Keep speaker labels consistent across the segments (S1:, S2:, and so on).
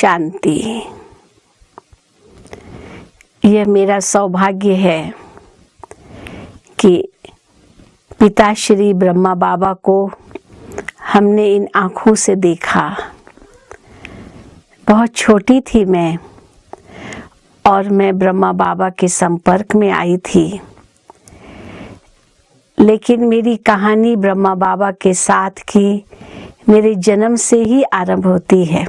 S1: शांति। यह मेरा सौभाग्य है कि पिता श्री ब्रह्मा बाबा को हमने इन आँखों से देखा। बहुत छोटी थी मैं और मैं ब्रह्मा बाबा के संपर्क में आई थी, लेकिन मेरी कहानी ब्रह्मा बाबा के साथ की मेरे जन्म से ही आरंभ होती है,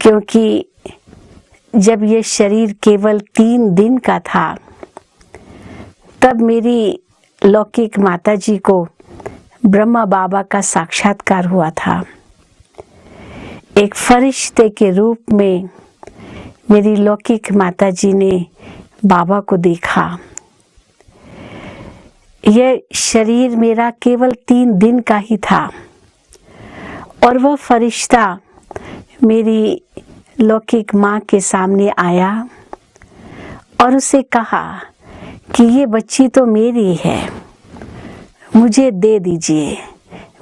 S1: क्योंकि जब ये शरीर केवल 3 दिन का था तब मेरी लौकिक माताजी को ब्रह्मा बाबा का साक्षात्कार हुआ था। एक फरिश्ते के रूप में मेरी लौकिक माताजी ने बाबा को देखा। यह शरीर मेरा केवल 3 दिन का ही था और वह फरिश्ता मेरी लौकिक माँ के सामने आया और उसे कहा कि ये बच्ची तो मेरी है, मुझे दे दीजिए,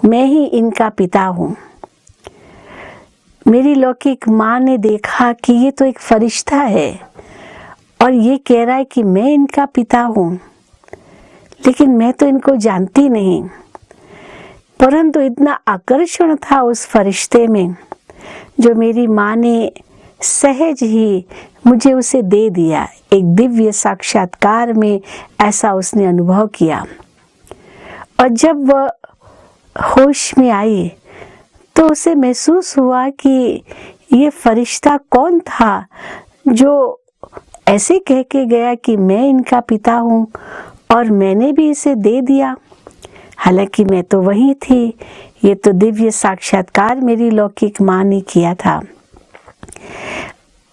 S1: मैं ही इनका पिता हूँ। मेरी लौकिक माँ ने देखा कि ये तो एक फरिश्ता है और ये कह रहा है कि मैं इनका पिता हूँ, लेकिन मैं तो इनको जानती नहीं। परंतु इतना आकर्षण था उस फरिश्ते में जो मेरी माँ ने सहज ही मुझे उसे दे दिया। एक दिव्य साक्षात्कार में ऐसा उसने अनुभव किया और जब वह होश में आई तो उसे महसूस हुआ कि ये फरिश्ता कौन था जो ऐसे कह के गया कि मैं इनका पिता हूँ और मैंने भी इसे दे दिया। हालांकि मैं तो वही थी। ये तो दिव्य साक्षात्कार मेरी लौकिक माँ ने किया था।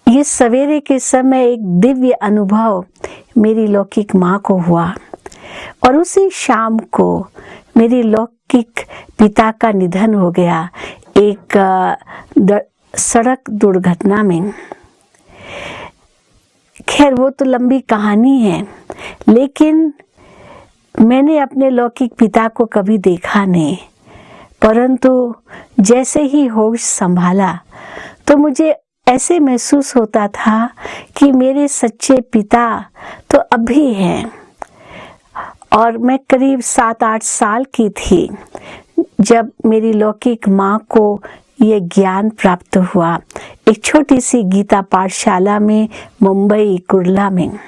S1: ये सवेरे के समय एक दिव्य अनुभव मेरी लौकिक माँ को हुआ और उसी शाम को मेरी लौकिक पिता का निधन हो गया एक सड़क दुर्घटना में। खैर वो तो लंबी कहानी है, लेकिन मैंने अपने लौकिक पिता को कभी देखा नहीं, परंतु जैसे ही होश संभाला तो मुझे ऐसे महसूस होता था कि मेरे सच्चे पिता तो अभी हैं। और मैं करीब 7-8 साल की थी जब मेरी लौकिक माँ को ये ज्ञान प्राप्त हुआ, एक छोटी सी गीता पाठशाला में मुंबई कुर्ला में।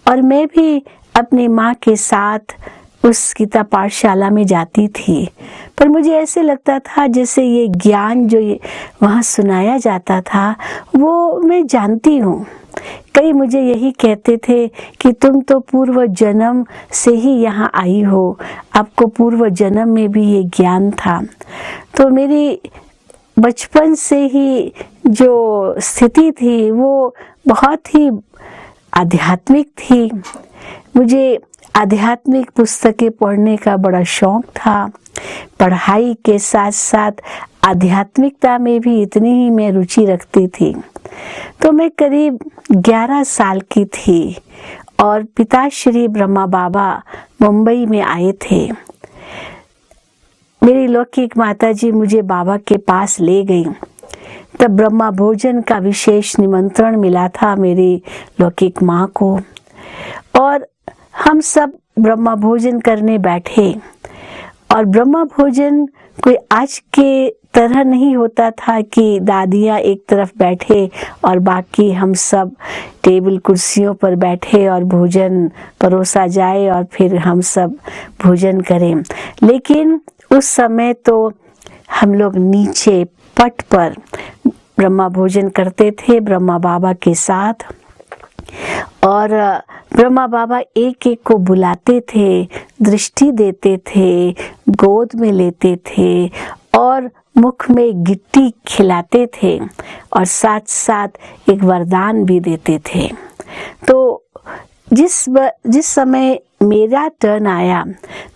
S1: और मैं भी अपनी माँ के साथ उस गीता पाठशाला में जाती थी, पर मुझे ऐसे लगता था जैसे ये ज्ञान जो वहाँ सुनाया जाता था वो मैं जानती हूँ। कई मुझे यही कहते थे कि तुम तो पूर्व जन्म से ही यहाँ आई हो, आपको पूर्व जन्म में भी ये ज्ञान था। तो मेरी बचपन से ही जो स्थिति थी वो बहुत ही आध्यात्मिक थी। मुझे आध्यात्मिक पुस्तकें पढ़ने का बड़ा शौक था। पढ़ाई के साथ साथ आध्यात्मिकता में भी इतनी ही मैं रुचि रखती थी। तो मैं करीब 11 साल की थी और पिता श्री ब्रह्मा बाबा मुंबई में आए थे। मेरी लौकिक माताजी मुझे बाबा के पास ले गई। तब ब्रह्मा भोजन का विशेष निमंत्रण मिला था मेरी लौकिक माँ को और हम सब ब्रह्मा भोजन करने बैठे। और ब्रह्मा भोजन कोई आज के तरह नहीं होता था कि दादियाँ एक तरफ बैठे और बाकी हम सब टेबल कुर्सियों पर बैठे और भोजन परोसा जाए और फिर हम सब भोजन करें। लेकिन उस समय तो हम लोग नीचे पट पर ब्रह्मा भोजन करते थे ब्रह्मा बाबा के साथ। और ब्रह्मा बाबा एक एक को बुलाते थे, दृष्टि देते थे, गोद में लेते थे और मुख में गिट्टी खिलाते थे और साथ साथ एक वरदान भी देते थे। तो जिस समय मेरा टर्न आया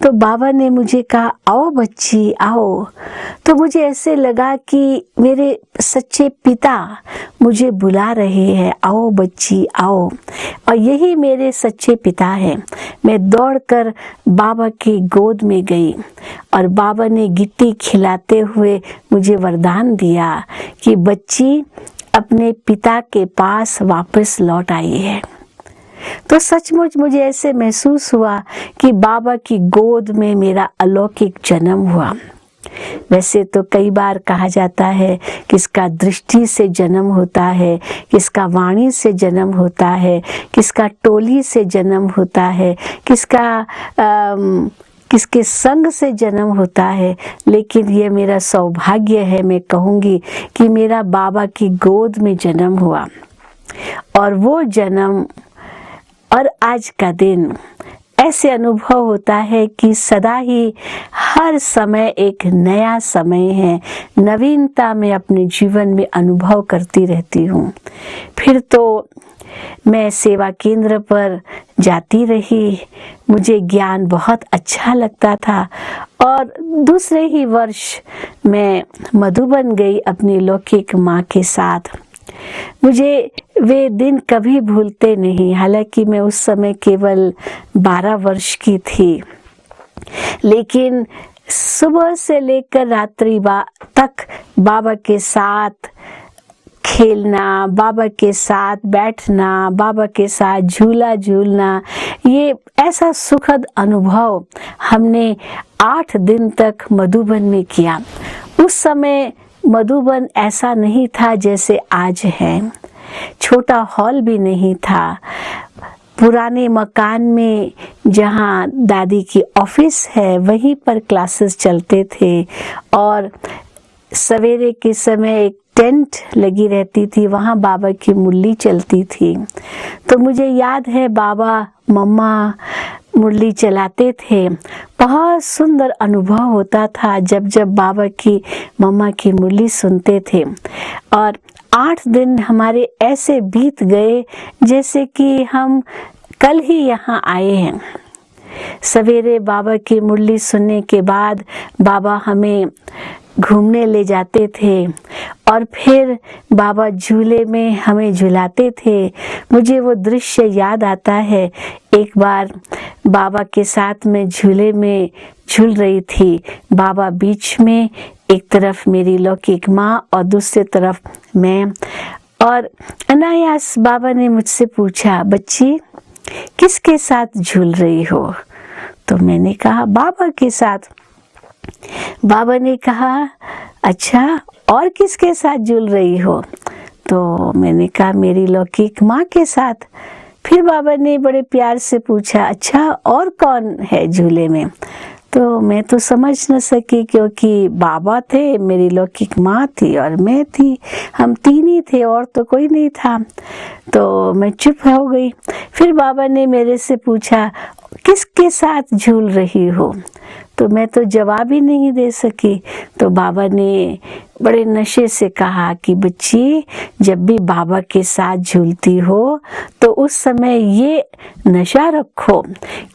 S1: तो बाबा ने मुझे कहा आओ बच्ची आओ। तो मुझे ऐसे लगा कि मेरे सच्चे पिता मुझे बुला रहे हैं, आओ बच्ची आओ। और यही मेरे सच्चे पिता हैं। मैं दौड़कर बाबा की गोद में गई और बाबा ने गिट्टी खिलाते हुए मुझे वरदान दिया कि बच्ची अपने पिता के पास वापस लौट आई है। तो सचमुच मुझे ऐसे महसूस हुआ कि बाबा की गोद में मेरा अलौकिक जन्म हुआ। वैसे तो कई बार कहा जाता है किसका दृष्टि से जन्म होता है, किसका वाणी से जन्म होता है, किसका टोली से जन्म होता है, किसके संग से जन्म होता है। लेकिन ये मेरा सौभाग्य है, मैं कहूँगी कि मेरा बाबा की गोद में जन्म हुआ। और वो जन्म और आज का दिन ऐसे अनुभव होता है कि सदा ही हर समय एक नया समय है। नवीनता में अपने जीवन में अनुभव करती रहती हूँ। फिर तो मैं सेवा केंद्र पर जाती रही, मुझे ज्ञान बहुत अच्छा लगता था। और दूसरे ही वर्ष मैं मधुबन गई अपनी लौकिक माँ के साथ। मुझे वे दिन कभी भूलते नहीं। हालांकि मैं उस समय केवल 12 वर्ष की थी, लेकिन सुबह से लेकर रात्रि तक बाबा के साथ खेलना, बाबा के साथ बैठना, बाबा के साथ झूला झूलना, ये ऐसा सुखद अनुभव हमने 8 दिन तक मधुबन में किया। उस समय मधुबन ऐसा नहीं था जैसे आज है। छोटा हॉल भी नहीं था। पुराने मकान में जहाँ दादी की ऑफिस है वहीं पर क्लासेस चलते थे। और सवेरे के समय एक टेंट लगी रहती थी, वहाँ बाबा की मुरली चलती थी। तो मुझे याद है बाबा मम्मा मुरली चलाते थे। बहुत सुंदर अनुभव होता था जब जब बाबा की मम्मा की मुरली सुनते थे। और 8 दिन हमारे ऐसे बीत गए जैसे कि हम कल ही यहाँ आए हैं। सवेरे बाबा की मुरली सुनने के बाद बाबा हमें घूमने ले जाते थे और फिर बाबा झूले में हमें झुलाते थे। मुझे वो दृश्य याद आता है। एक बार बाबा के साथ में झूले में झूल रही थी, बाबा बीच में, एक तरफ मेरी लौकिक माँ और दूसरी तरफ मैं। और अनायास बाबा ने मुझसे पूछा, बच्ची किसके साथ झूल रही हो? तो मैंने कहा बाबा के साथ। बाबा ने कहा अच्छा, और किसके साथ झूल रही हो? तो मैंने कहा मेरी लौकिक माँ के साथ। फिर बाबा ने बड़े प्यार से पूछा, अच्छा और कौन है झूले में? तो मैं तो समझ न सकी, क्योंकि बाबा थे, मेरी लौकिक माँ थी और मैं थी, हम 3 ही थे और तो कोई नहीं था। तो मैं चुप हो गई। फिर बाबा ने मेरे से पूछा, किसके साथ झूल रही हो? तो मैं तो जवाब ही नहीं दे सकी। तो बाबा ने बड़े नशे से कहा कि बच्ची, जब भी बाबा के साथ झूलती हो तो उस समय ये नशा रखो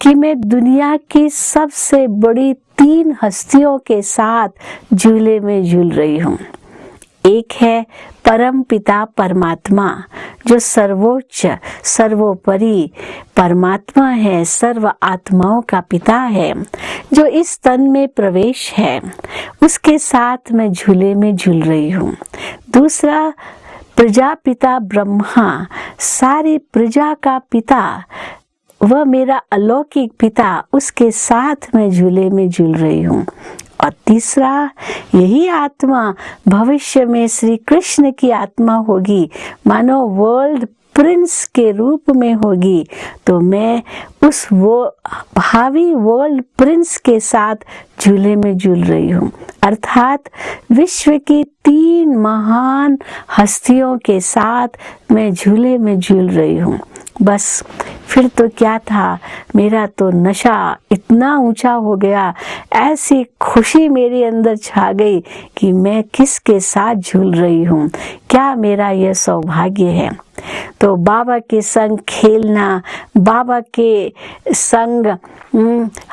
S1: कि मैं दुनिया की सबसे बड़ी 3 हस्तियों के साथ झूले में झूल रही हूँ। एक है परम पिता परमात्मा, जो सर्वोच्च सर्वोपरि परमात्मा है, सर्व आत्माओं का पिता है, जो इस तन में प्रवेश है, उसके साथ मैं झूले में झूल रही हूँ। दूसरा प्रजापिता ब्रह्मा, सारी प्रजा का पिता, वह मेरा अलौकिक पिता, उसके साथ मैं झूले में झूल रही हूँ। और तीसरा, यही आत्मा भविष्य में श्री कृष्ण की आत्मा होगी, मानो वर्ल्ड प्रिंस के रूप में होगी। तो मैं उस भावी वर्ल्ड प्रिंस के साथ झूले में झूल रही हूँ। अर्थात विश्व की 3 महान हस्तियों के साथ मैं झूले में झूल रही हूँ। बस फिर तो क्या था, मेरा तो नशा इतना ऊंचा हो गया, ऐसी खुशी मेरे अंदर छा गई कि मैं किसके साथ झूल रही हूँ, क्या मेरा यह सौभाग्य है। तो बाबा के संग खेलना, बाबा के संग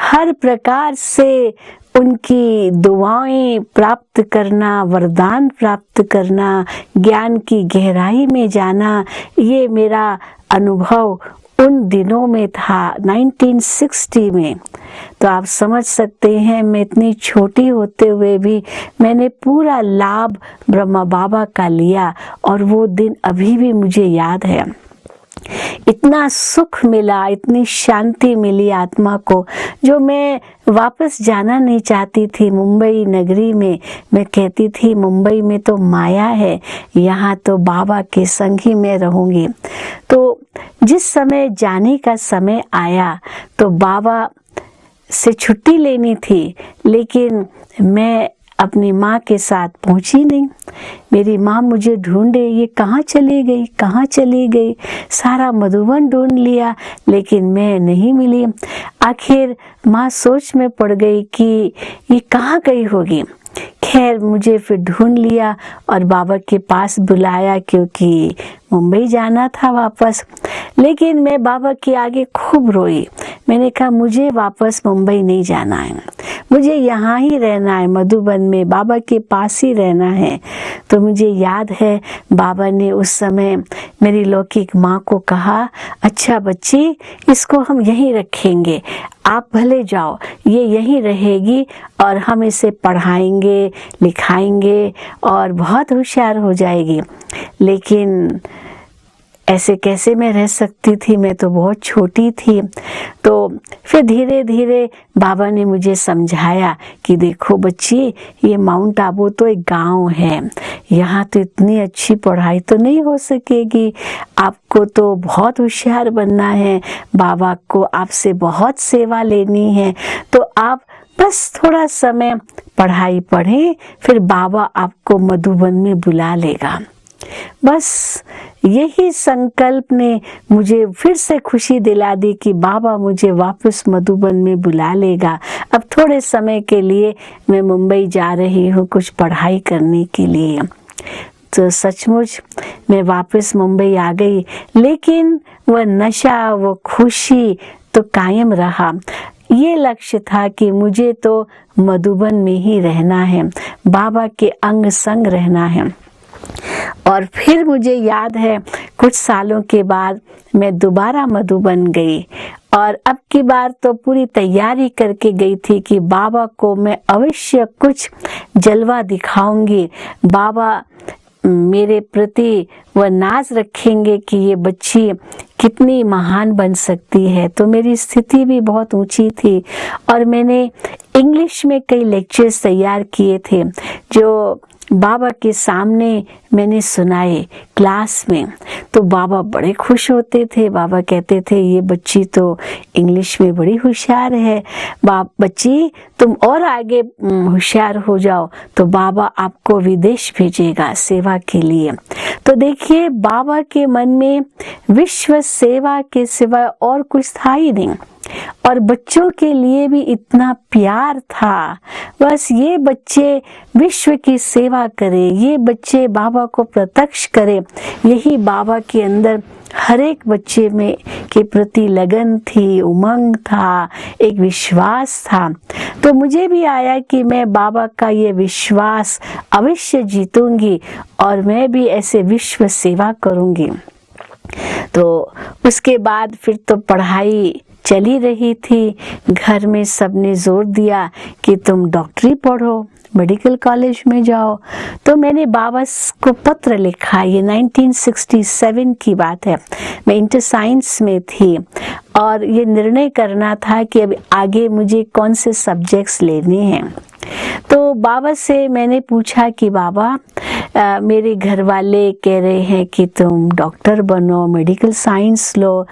S1: हर प्रकार से उनकी दुआएं प्राप्त करना, वरदान प्राप्त करना, ज्ञान की गहराई में जाना, ये मेरा अनुभव उन दिनों में था 1960 में। तो आप समझ सकते हैं मैं इतनी छोटी होते हुए भी मैंने पूरा लाभ ब्रह्मा बाबा का लिया, और वो दिन अभी भी मुझे याद है। इतना सुख मिला, इतनी शांति मिली आत्मा को, जो मैं वापस जाना नहीं चाहती थी मुंबई नगरी में। मैं कहती थी मुंबई में तो माया है, यहाँ तो बाबा के संग ही मैं रहूंगी। तो जिस समय जाने का समय आया तो बाबा से छुट्टी लेनी थी, लेकिन मैं अपनी माँ के साथ पहुंची नहीं। मेरी माँ मुझे ढूंढे, ये कहाँ चली गई, कहाँ चली गई। सारा मधुबन ढूंढ लिया, लेकिन मैं नहीं मिली। आखिर माँ सोच में पड़ गई कि ये कहाँ गई होगी। खैर मुझे फिर ढूंढ लिया और बाबा के पास बुलाया, क्योंकि मुंबई जाना था वापस। लेकिन मैं बाबा के आगे खूब रोई। मैंने कहा मुझे वापस मुंबई नहीं जाना है, मुझे यहाँ ही रहना है, मधुबन में बाबा के पास ही रहना है। तो मुझे याद है बाबा ने उस समय मेरी लौकिक माँ को कहा, अच्छा बच्ची, इसको हम यहीं रखेंगे, आप भले जाओ, ये यहीं रहेगी और हम इसे पढ़ाएंगे लिखाएंगे और बहुत होशियार हो जाएगी। लेकिन ऐसे कैसे मैं रह सकती थी, मैं तो बहुत छोटी थी। तो फिर धीरे धीरे बाबा ने मुझे समझाया कि देखो बच्ची, ये माउंट आबू तो एक गांव है, यहाँ तो इतनी अच्छी पढ़ाई तो नहीं हो सकेगी, आपको तो बहुत होशियार बनना है, बाबा को आपसे बहुत सेवा लेनी है, तो आप बस थोड़ा समय पढ़ाई पढ़ें, फिर बाबा आपको मधुबन में बुला लेगा। बस यही संकल्प ने मुझे फिर से खुशी दिला दी कि बाबा मुझे वापस मधुबन में बुला लेगा। अब थोड़े समय के लिए मैं मुंबई जा रही हूँ कुछ पढ़ाई करने के लिए। तो सचमुच मैं वापस मुंबई आ गई, लेकिन वह नशा, वो खुशी तो कायम रहा। ये लक्ष्य था कि मुझे तो मधुबन में ही रहना है, बाबा के अंग संग रहना है। और फिर मुझे याद है कुछ सालों के बाद मैं दोबारा मधुबन गई, और अब की बार तो पूरी तैयारी करके गई थी कि बाबा को मैं अवश्य कुछ जलवा दिखाऊंगी। बाबा मेरे प्रति वह नाज रखेंगे कि ये बच्ची कितनी महान बन सकती है। तो मेरी स्थिति भी बहुत ऊंची थी, और मैंने इंग्लिश में कई लेक्चर्स तैयार किए थे जो बाबा के सामने मैंने सुनाए क्लास में। तो बाबा बड़े खुश होते थे। बाबा कहते थे ये बच्ची तो इंग्लिश में बड़ी होशियार है, बच्ची तुम और आगे होशियार हो जाओ तो बाबा आपको विदेश भेजेगा सेवा के लिए। तो देखिए, बाबा के मन में विश्व सेवा के सिवा और कुछ था ही नहीं, और बच्चों के लिए भी इतना प्यार था। बस ये बच्चे विश्व की सेवा करें, ये बच्चे बाबा को प्रत्यक्ष करें, यही बाबा के अंदर हर एक बच्चे में के प्रति लगन थी, उमंग था, एक विश्वास था। तो मुझे भी आया कि मैं बाबा का ये विश्वास अवश्य जीतूंगी और मैं भी ऐसे विश्व सेवा करूंगी। तो उसके बाद फिर तो पढ़ाई चली रही थी। घर में सबने जोर दिया कि तुम डॉक्टरी पढ़ो, मेडिकल कॉलेज में जाओ। तो मैंने बाबा को पत्र लिखा, ये 1967 की बात है, मैं इंटर साइंस में थी और ये निर्णय करना था कि अब आगे मुझे कौन से सब्जेक्ट्स लेने हैं। तो बाबा से मैंने पूछा कि बाबा मेरे घर वाले कह रहे हैं कि तुम डॉक्टर बनो, मेडिकल साइंस लो,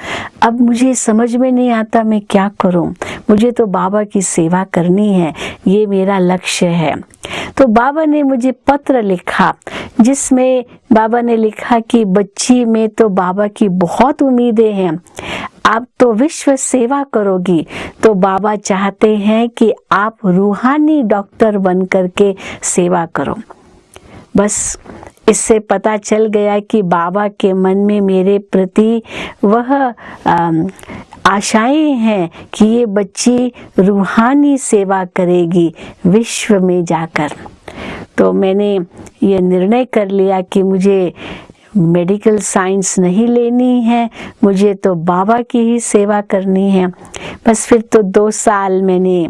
S1: अब मुझे समझ में नहीं आता मैं क्या करूं, मुझे तो बाबा की सेवा करनी है, ये मेरा लक्ष्य है। तो बाबा ने मुझे पत्र लिखा जिसमें बाबा ने लिखा कि बच्ची में तो बाबा की बहुत उम्मीदें हैं, आप तो विश्व सेवा करोगी, तो बाबा चाहते हैं कि आप रूहानी डॉक्टर बन करके सेवा करो। बस इससे पता चल गया कि बाबा के मन में मेरे प्रति वह आशाएं हैं कि ये बच्ची रूहानी सेवा करेगी विश्व में जाकर। तो मैंने ये निर्णय कर लिया कि मुझे मेडिकल साइंस नहीं लेनी है, मुझे तो बाबा की ही सेवा करनी है। बस फिर तो 2 साल मैंने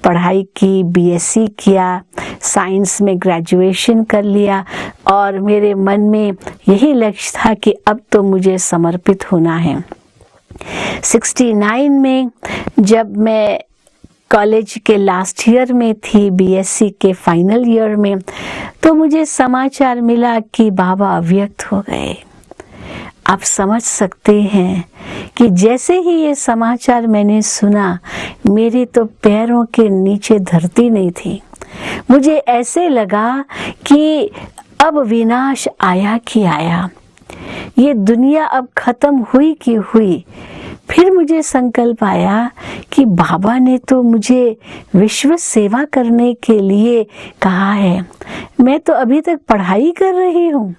S1: पढ़ाई की, बीएससी किया, साइंस में ग्रेजुएशन कर लिया और मेरे मन में यही लक्ष्य था कि अब तो मुझे समर्पित होना है। 69 में जब मैं कॉलेज के लास्ट ईयर में थी, बीएससी के फाइनल ईयर में, तो मुझे समाचार मिला कि बाबा अव्यक्त हो गए। आप समझ सकते हैं कि जैसे ही ये समाचार मैंने सुना, मेरे तो पैरों के नीचे धरती नहीं थी। मुझे ऐसे लगा कि अब विनाश आया कि आया, ये दुनिया अब खत्म हुई कि हुई। फिर मुझे संकल्प आया कि बाबा ने तो मुझे विश्व सेवा करने के लिए कहा है, मैं तो अभी तक पढ़ाई कर रही हूँ,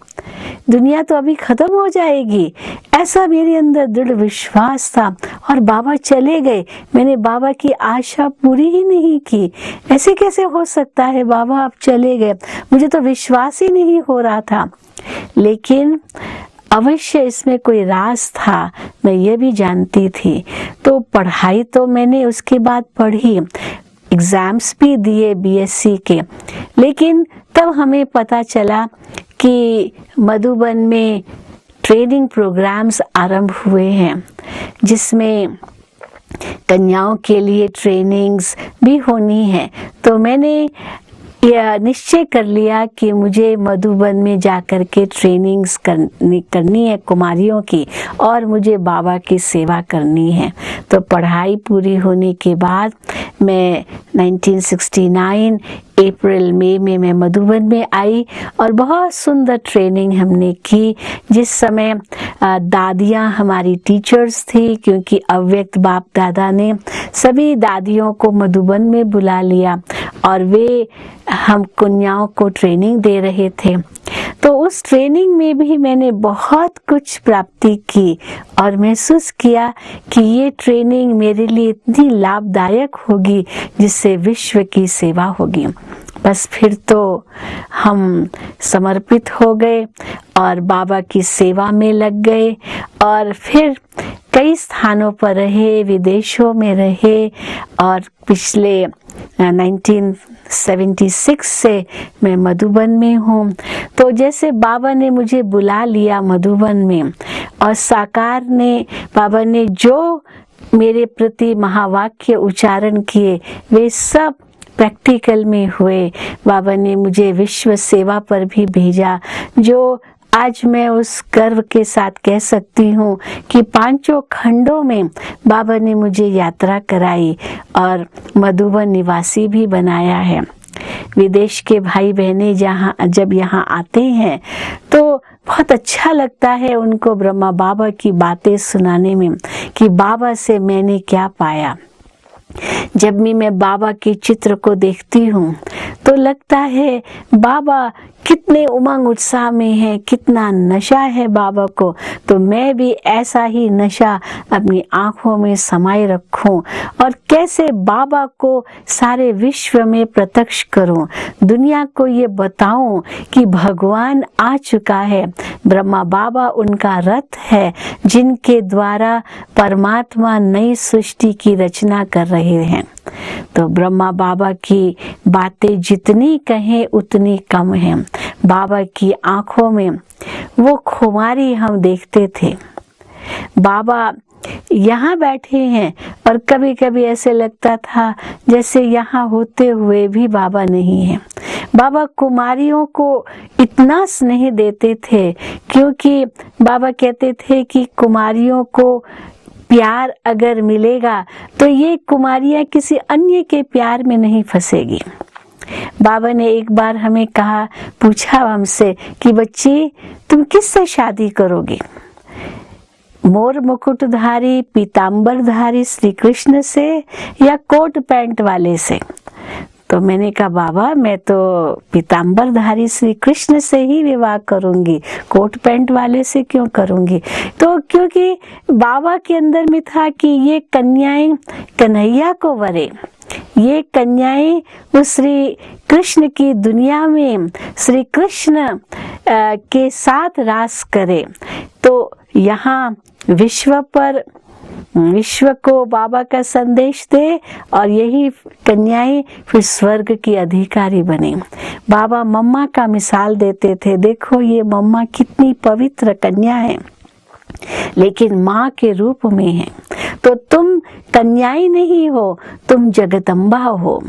S1: दुनिया तो अभी खत्म हो जाएगी, ऐसा मेरे अंदर दृढ़ विश्वास था। और बाबा चले गए, मैंने बाबा की आशा पूरी ही नहीं की। ऐसे कैसे हो सकता है, बाबा आप चले गए, मुझे तो विश्वास ही नहीं हो रहा था। लेकिन अवश्य इसमें कोई राज था, मैं ये भी जानती थी। तो पढ़ाई तो मैंने उसके बाद पढ़ी, एग्जाम्स भी दिए बीएससी के। लेकिन तब हमें पता चला कि मधुबन में ट्रेनिंग प्रोग्राम्स आरंभ हुए हैं, जिसमें कन्याओं के लिए ट्रेनिंग्स भी होनी है। तो मैंने यह निश्चय कर लिया कि मुझे मधुबन में जाकर के ट्रेनिंग्स करनी है कुमारियों की, और मुझे बाबा की सेवा करनी है। तो पढ़ाई पूरी होने के बाद मैं 1969 अप्रैल मई में मैं मधुबन में आई और बहुत सुंदर ट्रेनिंग हमने की। जिस समय दादियाँ हमारी टीचर्स थी, क्योंकि अव्यक्त बाप दादा ने सभी दादियों को मधुबन में बुला लिया और वे हम कन्याओं को ट्रेनिंग दे रहे थे। तो उस ट्रेनिंग में भी मैंने बहुत कुछ प्राप्ति की और महसूस किया कि ये ट्रेनिंग मेरे लिए इतनी लाभदायक होगी जिससे विश्व की सेवा होगी। बस फिर तो हम समर्पित हो गए और बाबा की सेवा में लग गए और फिर कई स्थानों पर रहे, विदेशों में रहे और पिछले 1976 से मैं मधुबन में हूँ। तो जैसे बाबा ने मुझे बुला लिया मधुबन में और साकार ने बाबा ने जो मेरे प्रति महावाक्य उच्चारण किए वे सब प्रैक्टिकल में हुए। बाबा ने मुझे विश्व सेवा पर भी भेजा, जो आज मैं उस गर्व के साथ कह सकती हूँ कि 5 खंडों में बाबा ने मुझे यात्रा कराई और मधुबन निवासी भी बनाया है। विदेश के भाई बहने जब यहाँ आते हैं तो बहुत अच्छा लगता है उनको ब्रह्मा बाबा की बातें सुनाने में कि बाबा से मैंने क्या पाया। जब भी मैं बाबा के चित्र को देखती हूँ तो लगता है बाबा कितने उमंग उत्साह में है, कितना नशा है बाबा को, तो मैं भी ऐसा ही नशा अपनी आंखों में समाये रखूं और कैसे बाबा को सारे विश्व में प्रत्यक्ष करूं, दुनिया को ये बताऊं कि भगवान आ चुका है, ब्रह्मा बाबा उनका रथ है जिनके द्वारा परमात्मा नई सृष्टि की रचना कर रहे हैं। तो ब्रह्मा बाबा की बातें जितनी कहें उतनी कम है। बाबा की आंखों में वो खुमारी हम देखते थे। बाबा यहाँ बैठे हैं और कभी कभी ऐसे लगता था जैसे यहाँ होते हुए भी बाबा नहीं है। बाबा कुमारियों को इतना स्नेह देते थे, क्योंकि बाबा कहते थे कि कुमारियों को प्यार अगर मिलेगा तो ये कुमारियां किसी अन्य के प्यार में नहीं फंसेगी। बाबा ने एक बार हमें पूछा हमसे कि बच्ची तुम किससे शादी करोगी, मोर मुकुटधारी पीताम्बरधारी श्री कृष्ण से या कोट पैंट वाले से। तो मैंने कहा बाबा मैं तो पीताम्बरधारी श्री कृष्ण से ही विवाह करूंगी, कोट पैंट वाले से क्यों करूंगी। तो क्योंकि बाबा के अंदर में था कि ये कन्याएं कन्हैया को वरे, ये कन्याएं उस श्री कृष्ण की दुनिया में श्री कृष्ण के साथ रास करे। तो यहाँ विश्व को बाबा का संदेश दे और यही कन्याएं फिर स्वर्ग की अधिकारी बने। बाबा मम्मा का मिसाल देते थे, देखो ये मम्मा कितनी पवित्र कन्या है लेकिन माँ के रूप में है। तो तुम कन्याई नहीं हो, तुम जगदम्बा हो।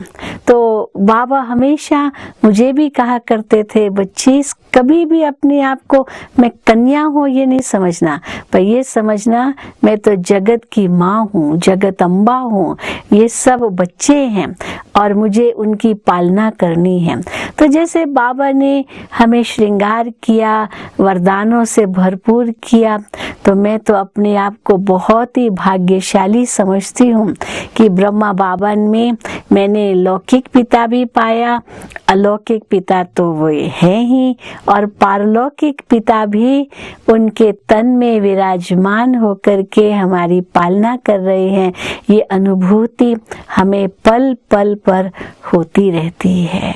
S1: तो बाबा हमेशा मुझे भी कहा करते थे, बच्ची कभी भी अपने आप को मैं कन्या हूँ ये नहीं समझना, पर ये समझना मैं तो जगत की माँ हूँ, जगदम्बा हूँ। ये सब बच्चे हैं और मुझे उनकी पालना करनी है। तो जैसे बाबा ने हमें श्रृंगार किया, वरदानों से भरपूर किया, तो मैं तो अपने आप को बहुत ही भाग्यशाली समझती हूँ कि ब्रह्मा बाबा में मैंने लौकिक पिता भी पाया, अलौकिक पिता तो वो है ही, और पारलौकिक पिता भी उनके तन में विराजमान होकर के हमारी पालना कर रहे हैं। ये अनुभूति हमें पल पल पर होती रहती है।